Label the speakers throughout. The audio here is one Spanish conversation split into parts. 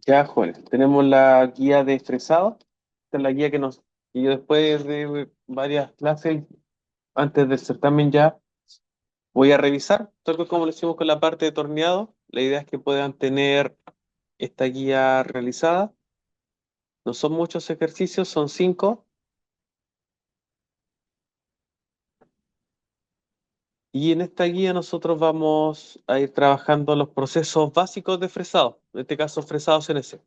Speaker 1: Ya, jóvenes, tenemos la guía de fresado. Esta es la guía que yo después de varias clases, antes del certamen ya, voy a revisar. Tal vez como lo hicimos con la parte de torneado, la idea es que puedan tener esta guía realizada. No son muchos ejercicios, son 5. Y en esta guía nosotros vamos a ir trabajando los procesos básicos de fresado, en este caso fresado CNC.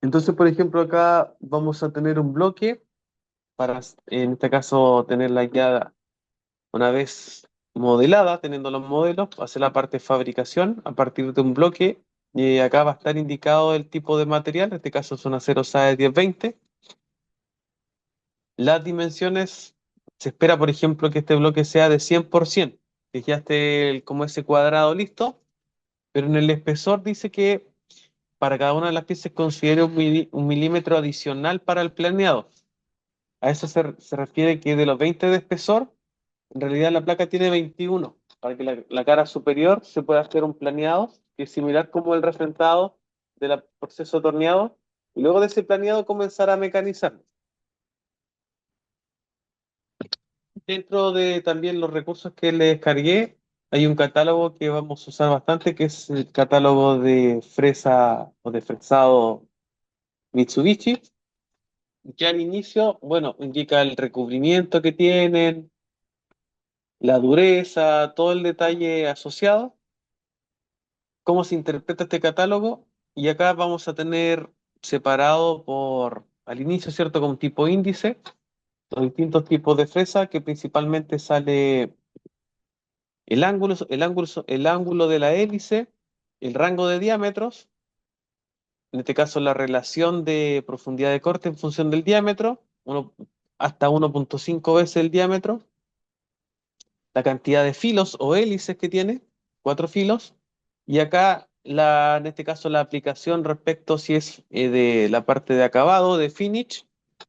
Speaker 1: Entonces, por ejemplo, acá vamos a tener un bloque para, en este caso, tener la guía. Una vez modelada, teniendo los modelos, hacer la parte de fabricación a partir de un bloque. Y acá va a estar indicado el tipo de material, en este caso son acero SAE 1020. Las dimensiones, se espera, por ejemplo, que este bloque sea de 100%, que ya esté como ese cuadrado listo, pero en el espesor dice que para cada una de las piezas considere un milímetro adicional para el planeado. A eso se refiere que de los 20 de espesor, en realidad la placa tiene 21 para que la cara superior se pueda hacer un planeado, que es similar como el refrentado del proceso torneado, y luego de ese planeado comenzar a mecanizar. Dentro de también los recursos que les descargué, hay un catálogo que vamos a usar bastante, que es el catálogo de fresa o de fresado Mitsubishi, que al inicio, bueno, indica el recubrimiento que tienen, la dureza, todo el detalle asociado, cómo se interpreta este catálogo, y acá vamos a tener separado por, al inicio, ¿cierto? Con tipo índice, los distintos tipos de fresa, que principalmente sale el ángulo de la hélice, el rango de diámetros, en este caso la relación de profundidad de corte en función del diámetro, hasta 1,5 veces el diámetro, la cantidad de filos o hélices que tiene, 4 filos, y acá en este caso la aplicación respecto si es de la parte de acabado, de finish,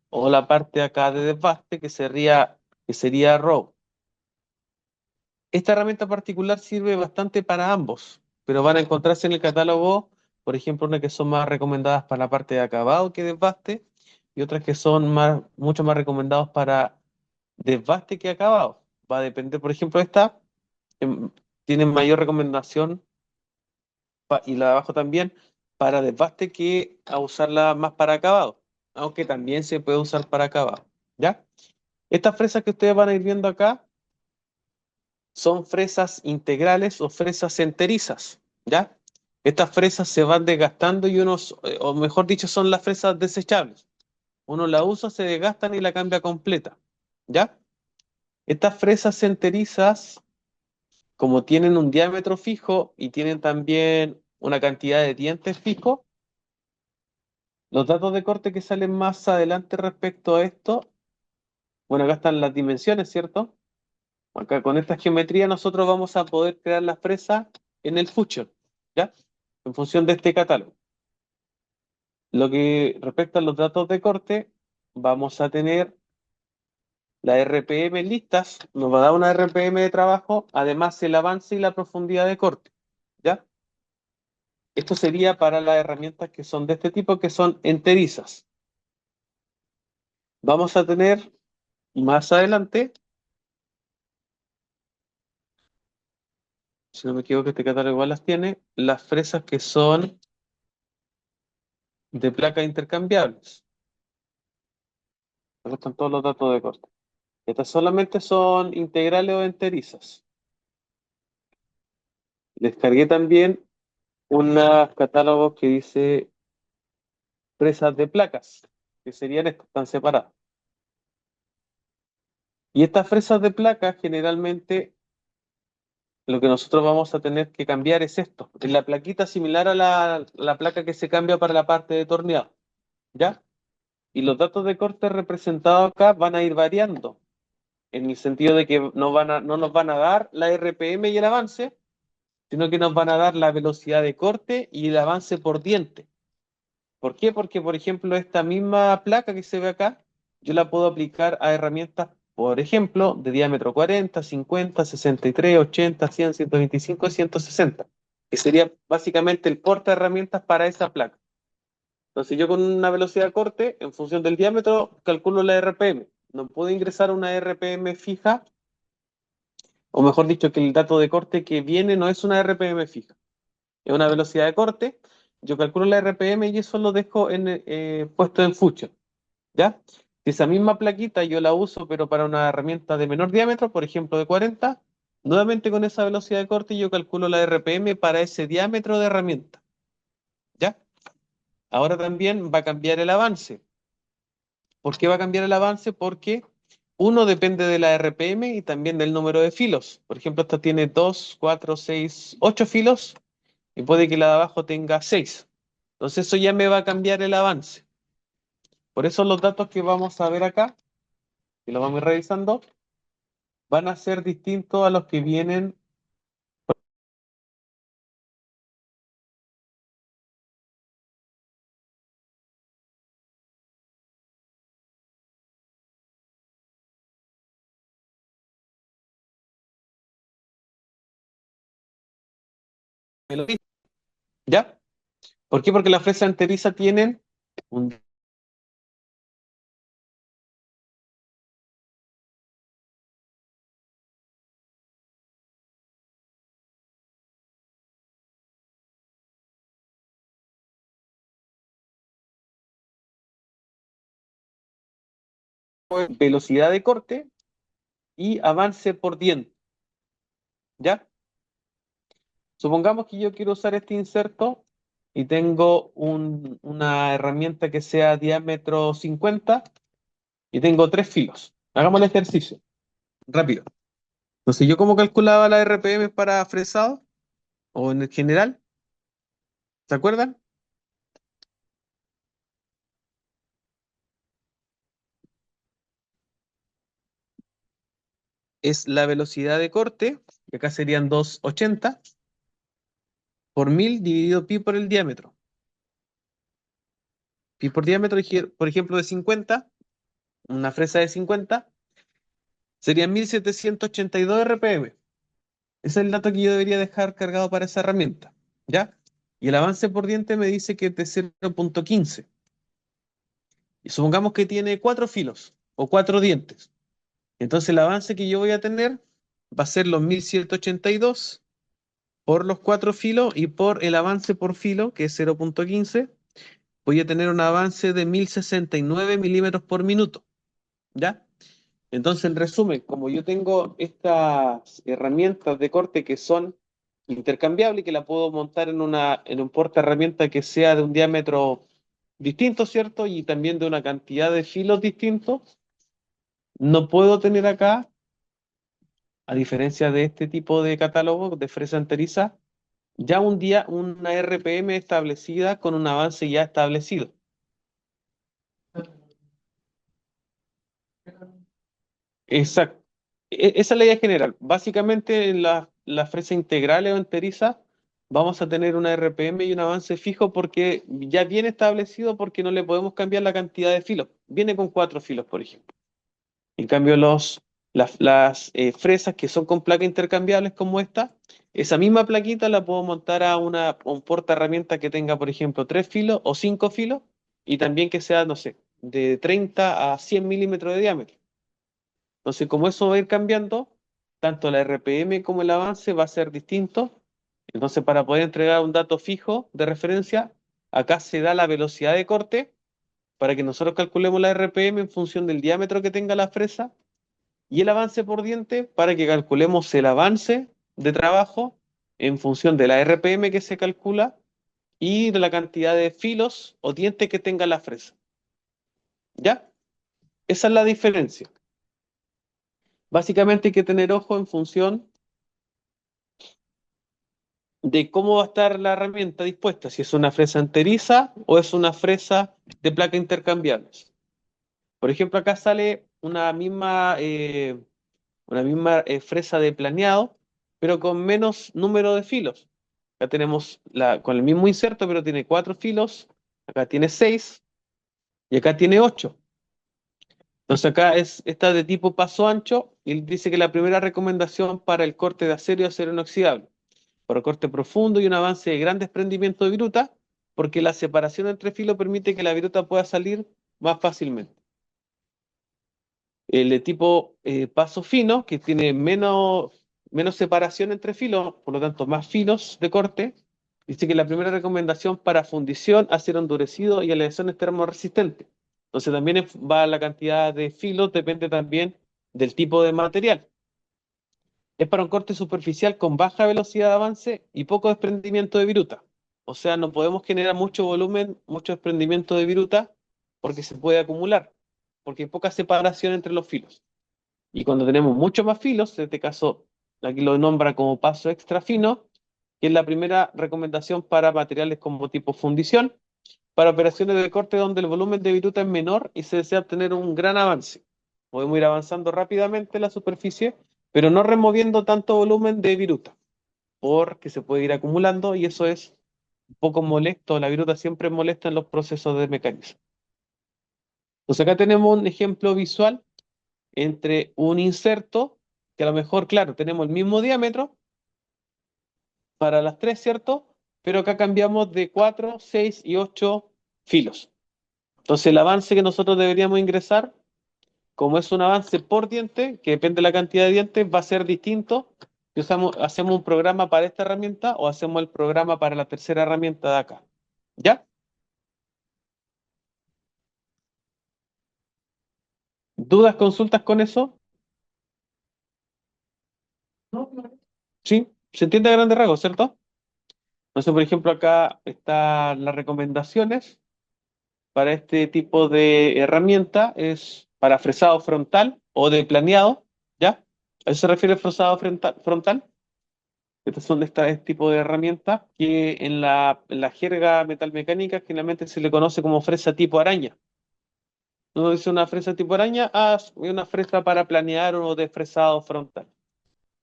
Speaker 1: o la parte acá de desbaste, que sería row. Esta herramienta particular sirve bastante para ambos, pero van a encontrarse en el catálogo, por ejemplo, unas que son más recomendadas para la parte de acabado que desbaste, y otras que son mucho más recomendados para desbaste que acabado. Va a depender, por ejemplo, em, tiene mayor recomendación, y la de abajo también, para desbaste que a usarla más para acabado, aunque también se puede usar para acabado, ¿ya? Estas fresas que ustedes van a ir viendo acá son fresas integrales o fresas enterizas, ¿ya? Estas fresas se van desgastando o mejor dicho, son las fresas desechables. Uno la usa, se desgastan y la cambia completa, ¿ya? Estas fresas enterizas, como tienen un diámetro fijo y tienen también una cantidad de dientes fijos, los datos de corte que salen más adelante respecto a esto, bueno, acá están las dimensiones, ¿cierto? Acá con esta geometría nosotros vamos a poder crear la fresa en el Fusion, ¿ya? En función de este catálogo. Lo que respecta a los datos de corte, vamos a tener las RPM listas, nos va a dar una RPM de trabajo, además el avance y la profundidad de corte, ¿ya? Esto sería para las herramientas que son de este tipo, que son enterizas. Vamos a tener más adelante, si no me equivoco, este catálogo igual las tiene, las fresas que son de placas intercambiables. Acá están todos los datos de corte. Estas solamente son integrales o enterizas. Les cargué también unos catálogos que dice fresas de placas, que serían estas, están separadas. Y estas fresas de placas generalmente lo que nosotros vamos a tener que cambiar es esto, es la plaquita similar a la placa que se cambia para la parte de torneado, ¿ya? Y los datos de corte representados acá van a ir variando, en el sentido de que no nos van a dar la RPM y el avance, sino que nos van a dar la velocidad de corte y el avance por diente. ¿Por qué? Porque, por ejemplo, esta misma placa que se ve acá, yo la puedo aplicar a herramientas por ejemplo, de diámetro 40, 50, 63, 80, 100, 125 y 160, que sería básicamente el porte de herramientas para esa placa. Entonces yo con una velocidad de corte, en función del diámetro, calculo la RPM. No puedo ingresar una RPM fija, o mejor dicho, que el dato de corte que viene no es una RPM fija, es una velocidad de corte. Yo calculo la RPM y eso lo dejo puesto en Fusion, ¿ya? Si esa misma plaquita yo la uso, pero para una herramienta de menor diámetro, por ejemplo de 40, nuevamente con esa velocidad de corte yo calculo la RPM para ese diámetro de herramienta, ¿ya? Ahora también va a cambiar el avance. ¿Por qué va a cambiar el avance? Porque uno depende de la RPM y también del número de filos. Por ejemplo, esta tiene 2, 4, 6, 8 filos y puede que la de abajo tenga 6. Entonces eso ya me va a cambiar el avance. Por eso los datos que vamos a ver acá, que los vamos a ir revisando, van a ser distintos a los que vienen en lo mismo, ¿ya? ¿Por qué? Porque la fresa enteriza tienen un velocidad de corte y avance por diente, ¿ya? Supongamos que yo quiero usar este inserto y tengo una herramienta que sea diámetro 50 y tengo 3 filos. Hagamos el ejercicio, rápido. Entonces, ¿yo cómo calculaba la RPM para fresado? O en el general, ¿se acuerdan? Es la velocidad de corte, que acá serían 280, por 1000 dividido pi por el diámetro. Pi por diámetro, por ejemplo, de 50, una fresa de 50, serían 1782 RPM. Ese es el dato que yo debería dejar cargado para esa herramienta, ¿ya? Y el avance por diente me dice que es de 0,15. Y supongamos que tiene 4 filos o 4 dientes. Entonces el avance que yo voy a tener va a ser los 1182 por los 4 filos y por el avance por filo, que es 0,15, voy a tener un avance de 1069 milímetros por minuto, ¿ya? Entonces, en resumen, como yo tengo estas herramientas de corte que son intercambiables y que la puedo montar en un porta herramienta que sea de un diámetro distinto, ¿cierto? Y también de una cantidad de filos distintos, no puedo tener acá, a diferencia de este tipo de catálogo de fresa enteriza, ya una RPM establecida con un avance ya establecido. Exacto. Esa es la idea general. Básicamente en las fresas integrales o enterizas vamos a tener una RPM y un avance fijo porque ya viene establecido porque no le podemos cambiar la cantidad de filos. Viene con 4 filos, por ejemplo. En cambio, las fresas que son con placa intercambiables como esa misma plaquita la puedo montar a un porta herramienta que tenga, por ejemplo, 3 filos o 5 filos y también que sea, no sé, de 30 a 100 milímetros de diámetro. Entonces, como eso va a ir cambiando, tanto la RPM como el avance va a ser distinto. Entonces, para poder entregar un dato fijo de referencia, acá se da la velocidad de corte para que nosotros calculemos la RPM en función del diámetro que tenga la fresa y el avance por diente para que calculemos el avance de trabajo en función de la RPM que se calcula y de la cantidad de filos o dientes que tenga la fresa. ¿Ya? Esa es la diferencia. Básicamente hay que tener ojo en función de cómo va a estar la herramienta dispuesta, si es una fresa enteriza o es una fresa de placa intercambiables. Por ejemplo, acá sale una misma fresa de planeado, pero con menos número de filos. Acá tenemos con el mismo inserto, pero tiene 4 filos, acá tiene 6 y acá tiene 8. Entonces acá está de tipo paso ancho y dice que la primera recomendación para el corte de acero y acero inoxidable, para corte profundo y un avance de gran desprendimiento de viruta, porque la separación entre filos permite que la viruta pueda salir más fácilmente. El de tipo paso fino, que tiene menos separación entre filos, por lo tanto más filos de corte, dice que la primera recomendación para fundición, acero endurecido y aleaciones termorresistentes. Entonces también va la cantidad de filos, depende también del tipo de material. Es para un corte superficial con baja velocidad de avance y poco desprendimiento de viruta. O sea, no podemos generar mucho volumen, mucho desprendimiento de viruta, porque se puede acumular, porque hay poca separación entre los filos. Y cuando tenemos muchos más filos, en este caso aquí lo nombra como paso extra fino, que es la primera recomendación para materiales como tipo fundición, para operaciones de corte donde el volumen de viruta es menor y se desea obtener un gran avance. Podemos ir avanzando rápidamente en la superficie, pero no removiendo tanto volumen de viruta, porque se puede ir acumulando y eso es un poco molesto. La viruta siempre molesta en los procesos de mecanismo. Entonces acá tenemos un ejemplo visual entre un inserto, que a lo mejor, claro, tenemos el mismo diámetro para las tres, ¿cierto? Pero acá cambiamos de 4, 6 y 8 filos. Entonces el avance que nosotros deberíamos ingresar, como es un avance por diente, que depende de la cantidad de dientes, va a ser distinto si hacemos un programa para esta herramienta o hacemos el programa para la tercera herramienta de acá. ¿Ya? ¿Dudas, consultas con eso? Sí, se entiende a grandes rasgos, ¿cierto? Entonces, por ejemplo, acá están las recomendaciones para este tipo de herramienta. Es para fresado frontal o de planeado, ¿ya? ¿A eso se refiere el fresado frontal? Estos son de este tipo de herramientas que en la jerga metalmecánica generalmente se le conoce como fresa tipo araña. Uno dice una fresa tipo araña, es una fresa para planear o de fresado frontal.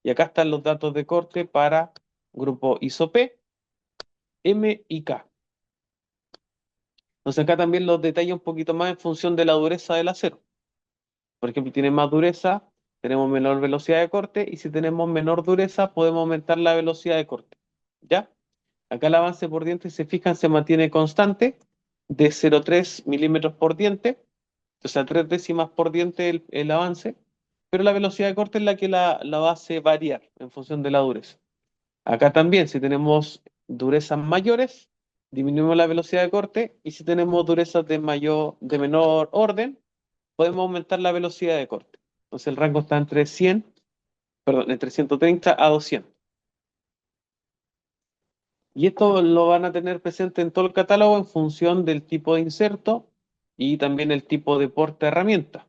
Speaker 1: Y acá están los datos de corte para grupo ISO-P, M y K. Entonces acá también los detalla un poquito más en función de la dureza del acero. Por ejemplo, tiene más dureza, tenemos menor velocidad de corte y si tenemos menor dureza podemos aumentar la velocidad de corte. ¿Ya? Acá el avance por diente, si se fijan, se mantiene constante de 0,3 milímetros por diente, o sea, 3 décimas por diente el avance, pero la velocidad de corte es la que la hace variar en función de la dureza. Acá también, si tenemos durezas mayores, disminuimos la velocidad de corte y si tenemos durezas de menor orden, podemos aumentar la velocidad de corte. Entonces el rango está entre 130 a 200. Y esto lo van a tener presente en todo el catálogo en función del tipo de inserto y también el tipo de porta herramienta.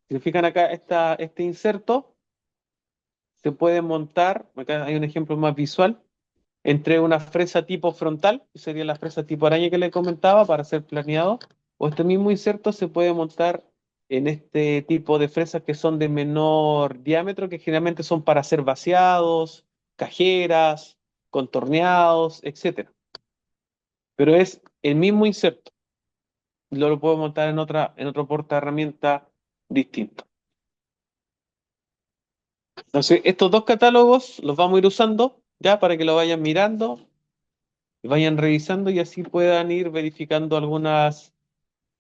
Speaker 1: Si se fijan acá, este inserto se puede montar, acá hay un ejemplo más visual, entre una fresa tipo frontal, que sería la fresa tipo araña que le comentaba para ser planeado, o este mismo inserto se puede montar en este tipo de fresas que son de menor diámetro, que generalmente son para ser vaciados, cajeras, contorneados, etcétera. Pero es el mismo inserto, lo puedo montar en otro porta herramienta distinto. Entonces, estos dos catálogos los vamos a ir usando ya para que lo vayan mirando y vayan revisando y así puedan ir verificando algunas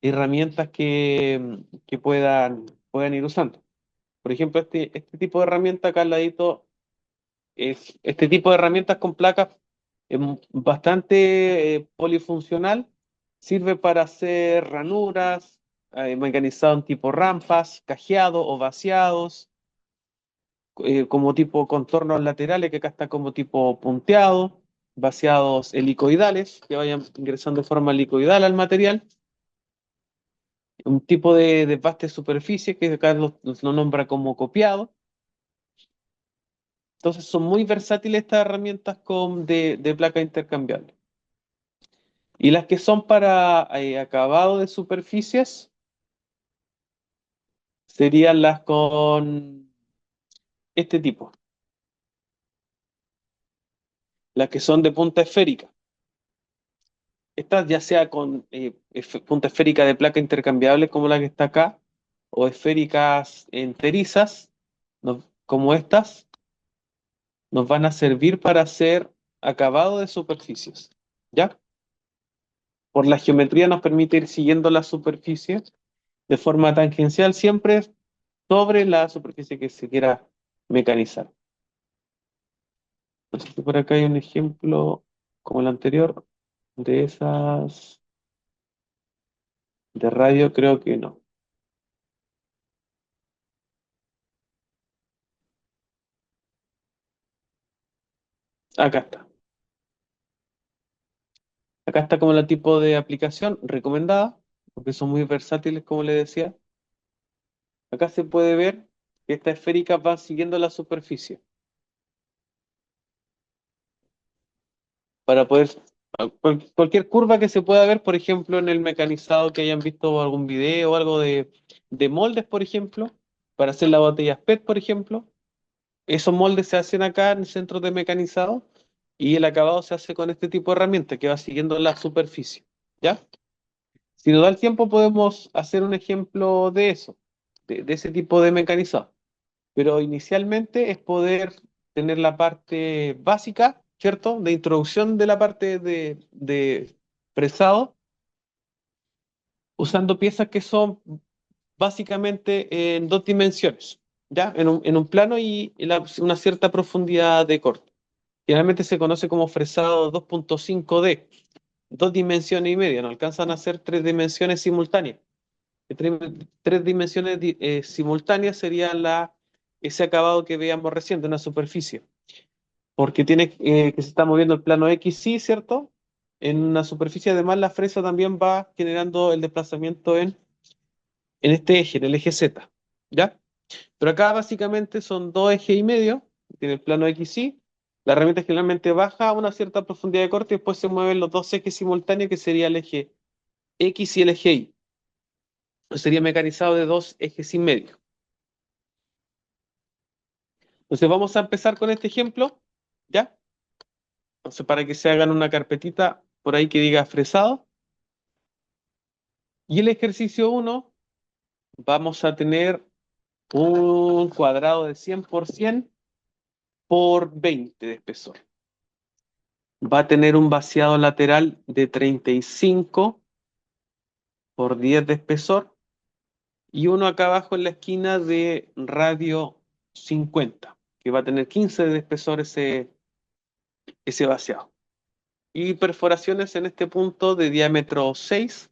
Speaker 1: herramientas que puedan ir usando. Por ejemplo, este tipo de herramienta acá al ladito este tipo de herramientas con placas es bastante polifuncional. Sirve para hacer ranuras, mecanizado en tipo rampas, cajeado o vaciados, como tipo contornos laterales, que acá está como tipo punteado, vaciados helicoidales, que vayan ingresando de forma helicoidal al material. Un tipo de desbaste de superficie que acá lo nombra como copiado. Entonces son muy versátiles estas herramientas de placa intercambiable. Y las que son para acabado de superficies serían las con este tipo, las que son de punta esférica. Estas ya sea con punta esférica de placa intercambiable como la que está acá, o esféricas enterizas, como estas, nos van a servir para hacer acabado de superficies. ¿Ya? Por la geometría nos permite ir siguiendo las superficies de forma tangencial, siempre sobre la superficie que se quiera mecanizar. No sé si por acá hay un ejemplo como el anterior de esas de radio, creo que no. Acá está. Acá está como el tipo de aplicación recomendada, porque son muy versátiles, como le decía. Acá se puede ver que esta esférica va siguiendo la superficie para poder, cualquier curva que se pueda ver, por ejemplo, en el mecanizado que hayan visto algún video o algo de moldes, por ejemplo, para hacer las botellas PET, por ejemplo. Esos moldes se hacen acá en el centro de mecanizado y el acabado se hace con este tipo de herramienta que va siguiendo la superficie. ¿Ya? Si nos da el tiempo, podemos hacer un ejemplo de eso, de ese tipo de mecanizado. Pero inicialmente es poder tener la parte básica, ¿cierto? De introducción de la parte de fresado, usando piezas que son básicamente en dos dimensiones, ¿ya? En un plano y una cierta profundidad de corte. Generalmente se conoce como fresado 2.5D, dos dimensiones y media, no alcanzan a ser tres dimensiones simultáneas. Tres dimensiones simultáneas sería ese acabado que veíamos recién de una superficie, porque tiene que se está moviendo el plano X, y, ¿cierto? En una superficie, además, la fresa también va generando el desplazamiento en este eje, en el eje Z, ¿ya? Pero acá básicamente son dos ejes y medio, tiene el plano X, y la herramienta generalmente baja a una cierta profundidad de corte y después se mueven los dos ejes simultáneos, que sería el eje X y el eje Y. Sería mecanizado de dos ejes y medio. Entonces vamos a empezar con este ejemplo, ¿ya? Entonces para que se hagan una carpetita por ahí que diga fresado. Y el ejercicio uno vamos a tener un cuadrado de 100% por 20 de espesor. Va a tener un vaciado lateral de 35 por 10 de espesor y uno acá abajo en la esquina de radio 50, que va a tener 15 de espesor ese vaciado. Y perforaciones en este punto de diámetro 6,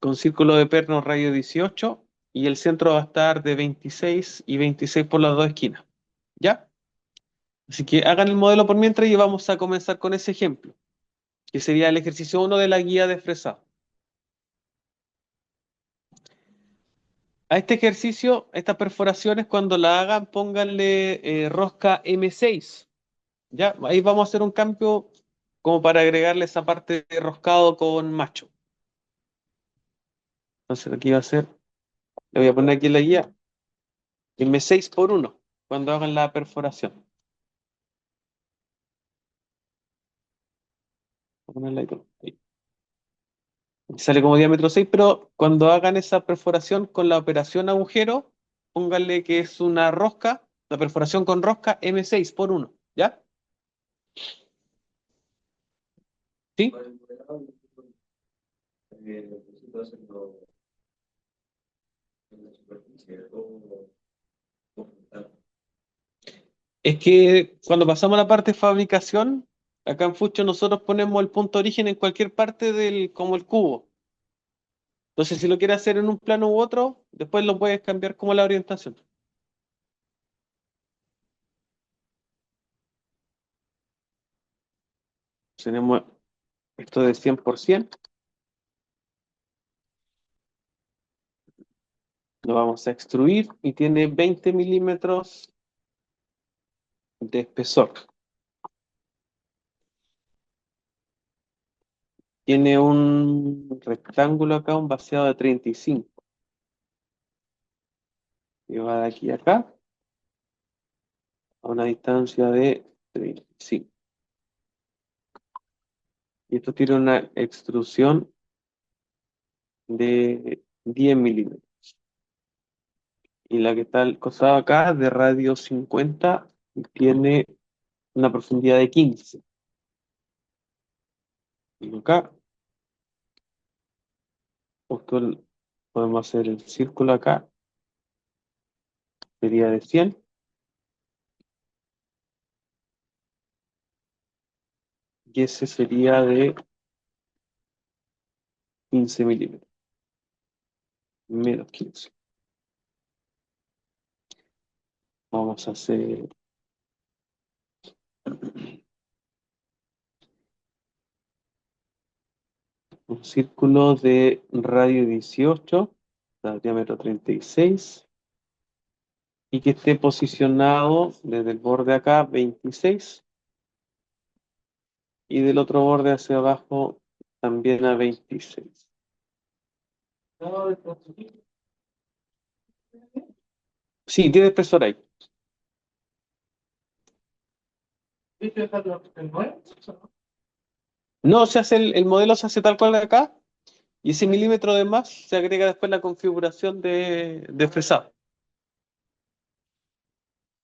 Speaker 1: con círculo de perno radio 18, y el centro va a estar de 26 y 26 por las dos esquinas. ¿Ya? Así que hagan el modelo por mientras y vamos a comenzar con ese ejemplo, que sería el ejercicio uno de la guía de fresado. A este ejercicio, estas perforaciones, cuando la hagan, pónganle rosca M6. ¿Ya? Ahí vamos a hacer un cambio como para agregarle esa parte de roscado con macho. Entonces aquí va a ser, le voy a poner aquí en la guía, M6 por 1 cuando hagan la perforación. Voy a ponerla ahí. Sale como diámetro 6, pero cuando hagan esa perforación con la operación agujero, pónganle que es una rosca, la perforación con rosca M6 por 1. ¿Ya? ¿Sí? Es que cuando pasamos a la parte de fabricación, acá en Fucho nosotros ponemos el punto de origen en cualquier parte como el cubo. Entonces, si lo quieres hacer en un plano u otro, después lo puedes cambiar como la orientación. Tenemos esto de 100%, lo vamos a extruir y tiene 20 milímetros de espesor. Tiene un rectángulo acá, un vaciado de 35. Y va de aquí a acá a una distancia de 35. Y esto tiene una extrusión de 10 milímetros. Y la que está al costado acá, de radio 50, tiene una profundidad de 15. Y acá, justo podemos hacer el círculo acá, sería de 100. Y ese sería de 15 milímetros, menos 15. Vamos a hacer un círculo de radio 18, diámetro 36, y que esté posicionado desde el borde acá 26 y del otro borde hacia abajo también a 26. Sí, tiene espesor ahí. No, se hace el modelo se hace tal cual de acá, y ese milímetro de más se agrega después en la configuración de fresado.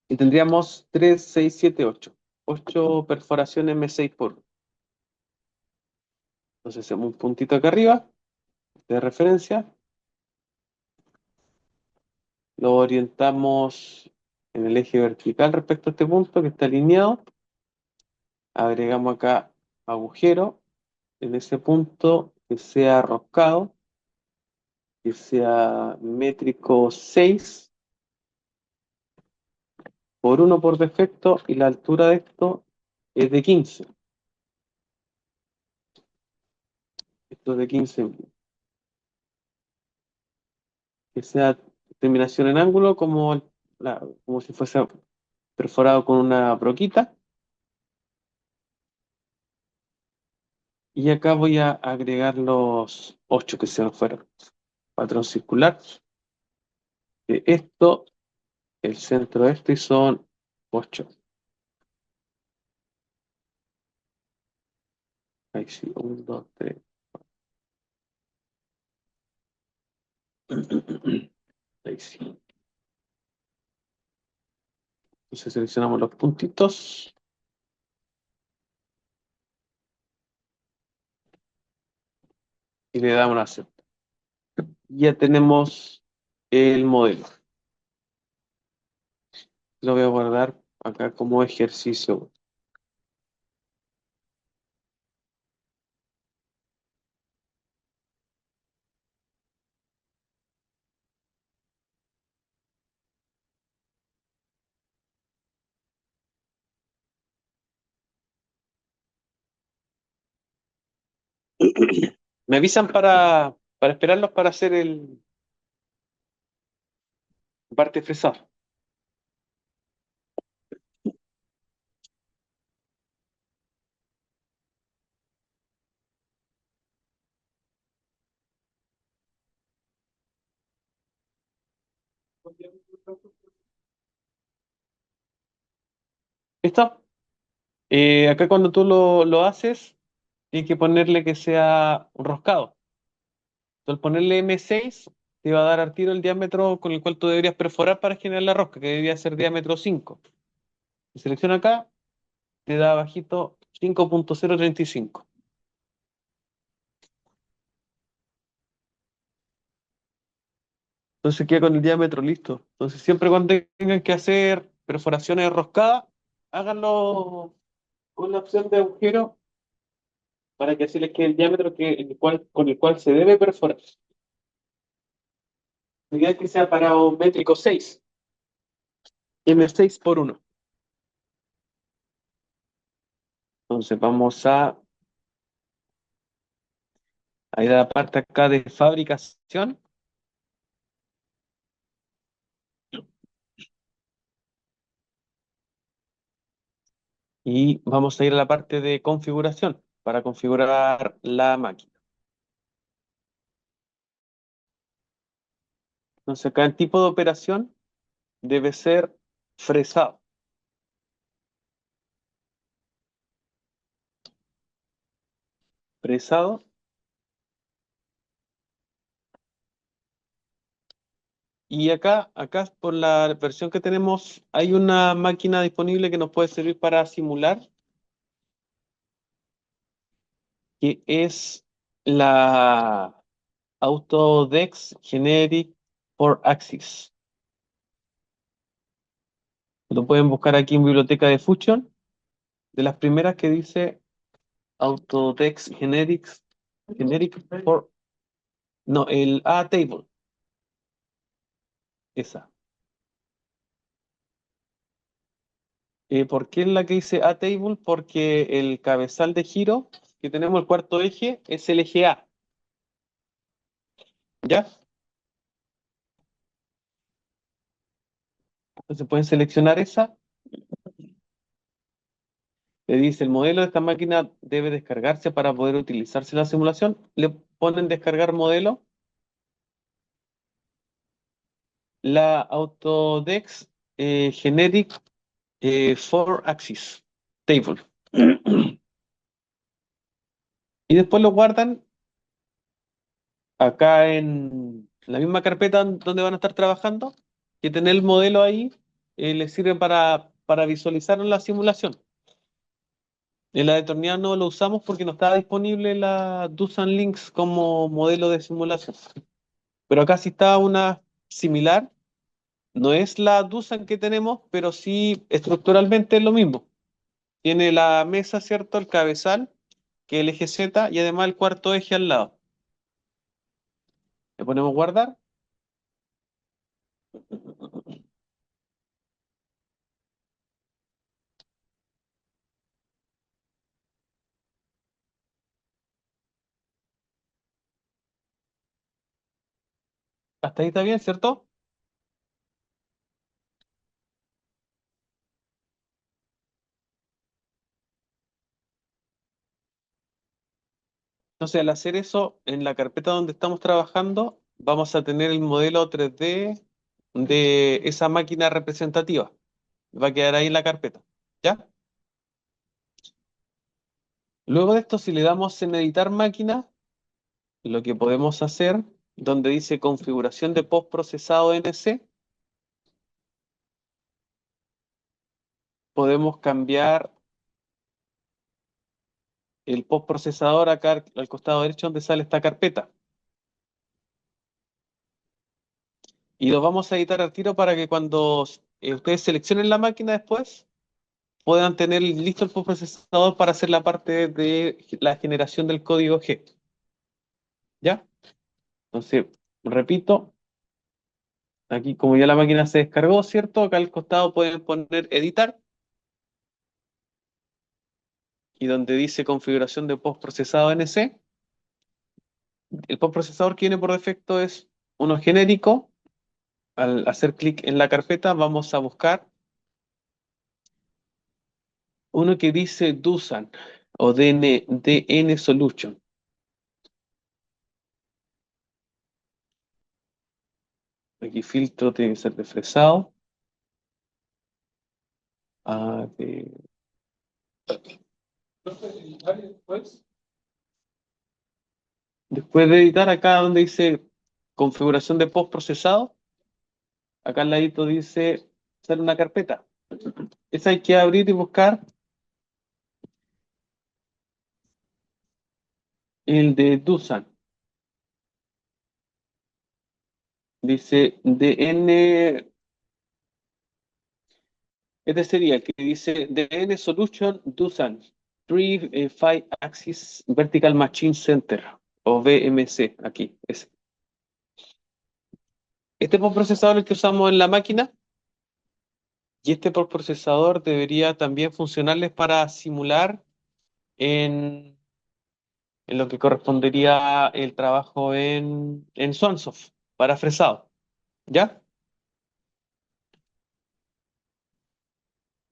Speaker 1: Y tendríamos 3, 6, 7, 8. 8 perforaciones M6 por 1. Entonces hacemos un puntito acá arriba de referencia, lo orientamos en el eje vertical respecto a este punto que está alineado, agregamos acá agujero en ese punto que sea roscado, que sea métrico 6 por 1 por defecto, y la altura de esto es de 15. Esto es de 15, que sea terminación en ángulo como si fuese perforado con una broquita. Y acá voy a agregar los 8 que se nos fueron. Patrón circular. Esto, el centro de esto, y son 8. Ahí sí, 1, 2, 3. Ahí sí. Entonces seleccionamos los puntitos y le damos a aceptar. Ya tenemos el modelo. Lo voy a guardar acá como ejercicio. Me avisan para esperarlos para hacer el parte fresado. ¿Listo? Acá cuando tú lo haces, tienes que ponerle que sea un roscado. Tú al ponerle M6, te va a dar al tiro el diámetro con el cual tú deberías perforar para generar la rosca, que debería ser diámetro 5. Y selecciona acá, te da abajito 5.035. Entonces queda con el diámetro listo. Entonces siempre cuando tengan que hacer perforaciones roscadas, háganlo con la opción de agujero para que así les quede el diámetro con el cual se debe perforar. La idea es que sea para un métrico 6, M6 por 1. Entonces vamos a ir a la parte acá de fabricación y vamos a ir a la parte de configuración para configurar la máquina. Entonces acá el tipo de operación debe ser fresado. Presado. Y acá por la versión que tenemos, hay una máquina disponible que nos puede servir para simular, que es la Autodex Generic 4-Axis. Lo pueden buscar aquí en Biblioteca de Fusion, de las primeras que dice Autodex Generic 4, no, el A-Table, esa. ¿Por qué es la que dice A-Table? Porque el cabezal de giro que tenemos, el cuarto eje, es el eje A, ¿ya? Entonces pueden seleccionar esa. Le dice, el modelo de esta máquina debe descargarse para poder utilizarse en la simulación. Le ponen descargar modelo, la Autodex Generic 4-Axis Table. Y después lo guardan acá en la misma carpeta donde van a estar trabajando, que tener el modelo ahí les sirve para visualizar en la simulación. En la de Tornado no lo usamos porque no estaba disponible la Dusan Links como modelo de simulación. Pero acá sí está una similar. No es la Dusan que tenemos, pero sí estructuralmente es lo mismo. Tiene la mesa, ¿cierto? El cabezal, que es el eje Z, y además el cuarto eje al lado. Le ponemos guardar. Hasta ahí está bien, ¿cierto? Entonces, al hacer eso, en la carpeta donde estamos trabajando, vamos a tener el modelo 3D de esa máquina representativa. Va a quedar ahí en la carpeta. ¿Ya? Luego de esto, si le damos en editar máquina, lo que podemos hacer, donde dice configuración de postprocesado NC, podemos cambiar el postprocesador acá al costado derecho donde sale esta carpeta. Y lo vamos a editar al tiro para que cuando ustedes seleccionen la máquina después, puedan tener listo el postprocesador para hacer la parte de la generación del código G. ¿Ya? Entonces, repito, aquí como ya la máquina se descargó, ¿cierto? Acá al costado pueden poner editar y donde dice configuración de postprocesado NC, el postprocesador que viene por defecto es uno genérico. Al hacer clic en la carpeta vamos a buscar uno que dice Dusan o DN Solution. Aquí filtro tiene que ser desfresado. Ah, después de editar acá donde dice configuración de postprocesado, acá al ladito dice hacer una carpeta. Esa hay que abrir y buscar el de Dusan. Dice DN, este sería el que dice DN Solution Dusan 3 Axis Vertical Machine Center o VMC, aquí. Este postprocesador es el que usamos en la máquina y este postprocesador debería también funcionarles para simular en, en lo que correspondería el trabajo en Swansoft para fresado. ¿Ya?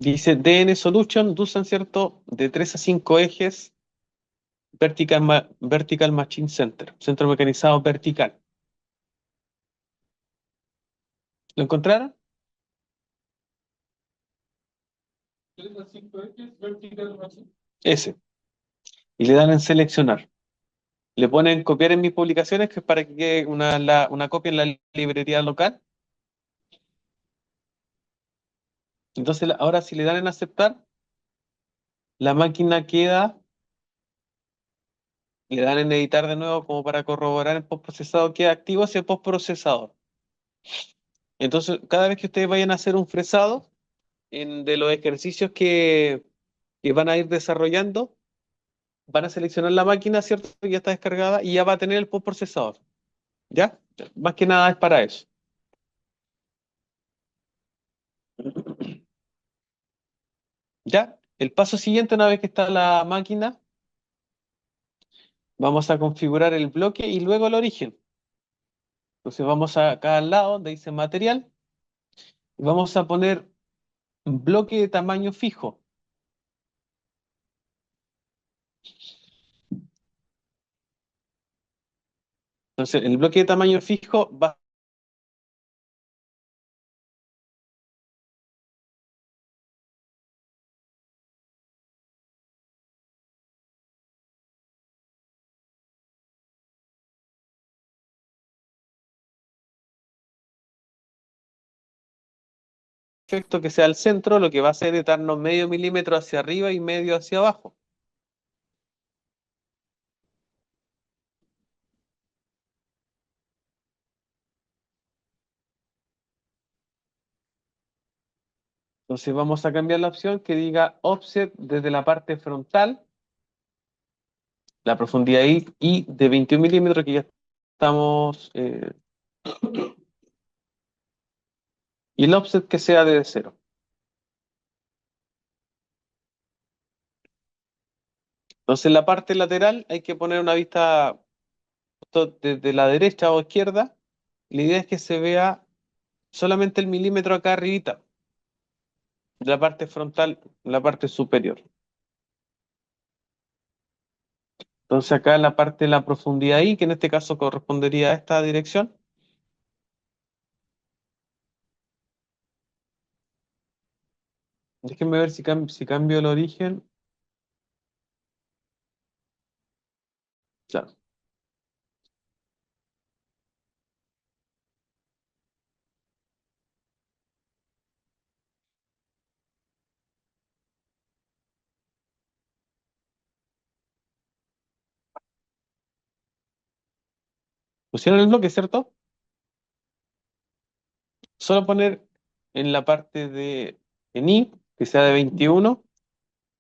Speaker 1: Dice DN Solution, usan, ¿cierto? De 3 a 5 ejes, Vertical Machine Center, centro mecanizado vertical. ¿Lo encontraron? 3 a 5 ejes, Vertical Machine. Ese. Y le dan en seleccionar. Le ponen copiar en mis publicaciones, que es para que quede una copia en la librería local. Entonces, ahora si le dan en aceptar, la máquina queda, le dan en editar de nuevo como para corroborar el postprocesado, queda activo ese postprocesador. Entonces, cada vez que ustedes vayan a hacer un fresado, de los ejercicios que van a ir desarrollando, van a seleccionar la máquina, ¿cierto? Que ya está descargada y ya va a tener el postprocesador. ¿Ya? Más que nada es para eso. ¿Ya? El paso siguiente, una vez que está la máquina, vamos a configurar el bloque y luego el origen. Entonces vamos acá al lado donde dice material y vamos a poner un bloque de tamaño fijo. Entonces el bloque de tamaño fijo va perfecto que sea el centro, lo que va a hacer es darnos medio milímetro hacia arriba y medio hacia abajo. Entonces vamos a cambiar la opción que diga offset desde la parte frontal, la profundidad y de 21 milímetros que ya estamos, y el offset que sea de cero. Entonces en la parte lateral hay que poner una vista justo desde la derecha o izquierda. La idea es que se vea solamente el milímetro acá arribita, de la parte frontal, la parte superior. Entonces acá en la parte de la profundidad I, que en este caso correspondería a esta dirección, déjenme ver si cambio el origen. Claro. Pusieron el bloque, ¿cierto? Solo poner en la parte en I, que sea de 21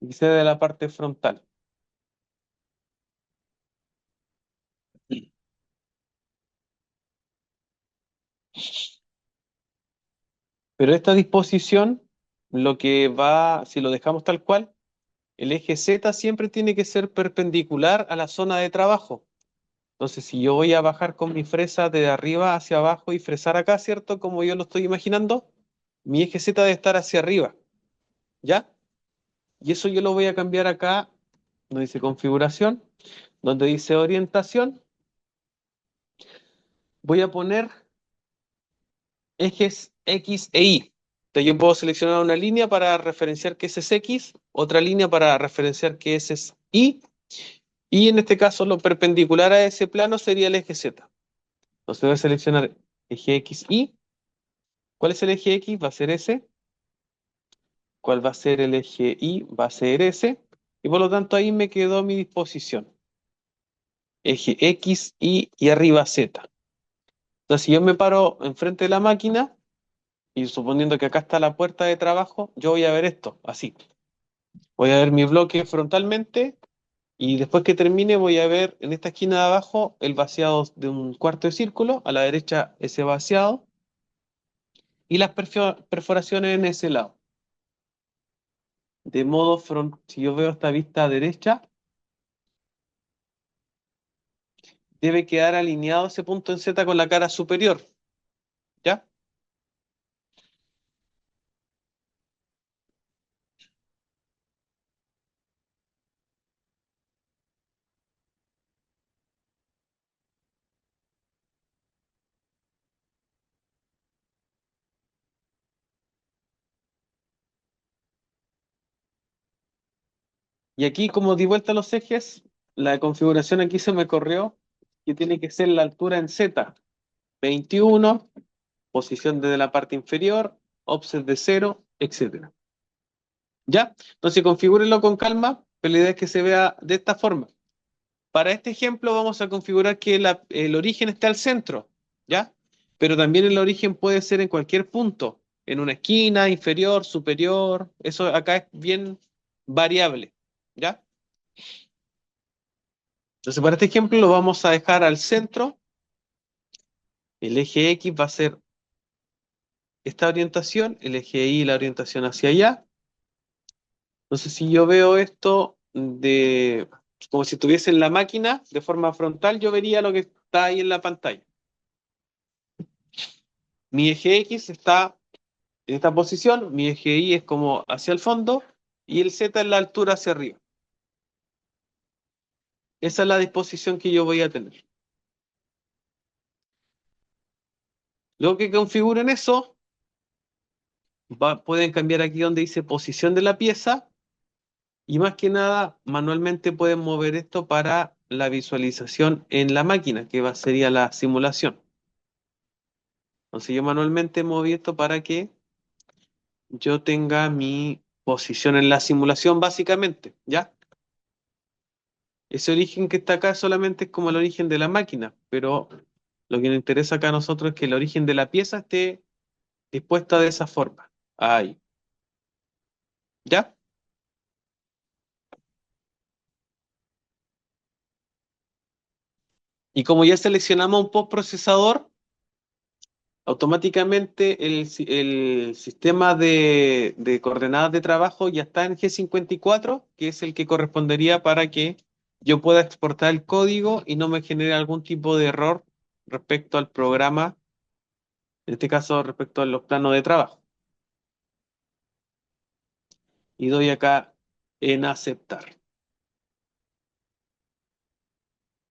Speaker 1: y que sea de la parte frontal. Pero esta disposición, lo que va, si lo dejamos tal cual, el eje Z siempre tiene que ser perpendicular a la zona de trabajo. Entonces, si yo voy a bajar con mi fresa de arriba hacia abajo y fresar acá, ¿cierto? Como yo lo estoy imaginando, mi eje Z debe estar hacia arriba, ¿ya? Y eso yo lo voy a cambiar acá, donde dice configuración, donde dice orientación. Voy a poner ejes X e Y. Entonces yo puedo seleccionar una línea para referenciar que ese es X, otra línea para referenciar que ese es Y, y en este caso lo perpendicular a ese plano sería el eje Z. Entonces voy a seleccionar eje X, Y. ¿Cuál es el eje X? Va a ser ese. ¿Cuál va a ser el eje Y? Va a ser ese. Y por lo tanto ahí me quedó mi disposición. Eje X, y arriba Z. Entonces si yo me paro enfrente de la máquina, y suponiendo que acá está la puerta de trabajo, yo voy a ver esto, así. Voy a ver mi bloque frontalmente y después que termine voy a ver en esta esquina de abajo el vaciado de un cuarto de círculo, a la derecha ese vaciado y las perforaciones en ese lado. De modo si yo veo esta vista derecha, debe quedar alineado ese punto en Z con la cara superior, ¿ya? Y aquí como di vuelta los ejes, la configuración aquí se me corrió, que tiene que ser la altura en Z, 21, posición desde la parte inferior, offset de 0, etcétera. ¿Ya? Entonces configúrenlo con calma, pero la idea es que se vea de esta forma. Para este ejemplo vamos a configurar que el origen esté al centro, ¿ya? Pero también el origen puede ser en cualquier punto, en una esquina, inferior, superior, eso acá es bien variable, ¿ya? Entonces para este ejemplo lo vamos a dejar al centro, el eje X va a ser esta orientación, el eje Y la orientación hacia allá. Entonces si yo veo esto como si estuviese en la máquina de forma frontal, yo vería lo que está ahí en la pantalla. Mi eje X está en esta posición, mi eje Y es como hacia el fondo y el Z es la altura hacia arriba. Esa es la disposición que yo voy a tener. Luego que configuren eso, pueden cambiar aquí donde dice posición de la pieza y más que nada manualmente pueden mover esto para la visualización en la máquina, sería la simulación. Entonces yo manualmente moví esto para que yo tenga mi posición en la simulación básicamente, ¿ya? Ese origen que está acá solamente es como el origen de la máquina, pero lo que nos interesa acá a nosotros es que el origen de la pieza esté dispuesta de esa forma. Ahí. ¿Ya? Y como ya seleccionamos un postprocesador, automáticamente el sistema de coordenadas de trabajo ya está en G54, que es el que correspondería para que yo pueda exportar el código y no me genere algún tipo de error respecto al programa, en este caso respecto a los planos de trabajo. Y doy acá en aceptar.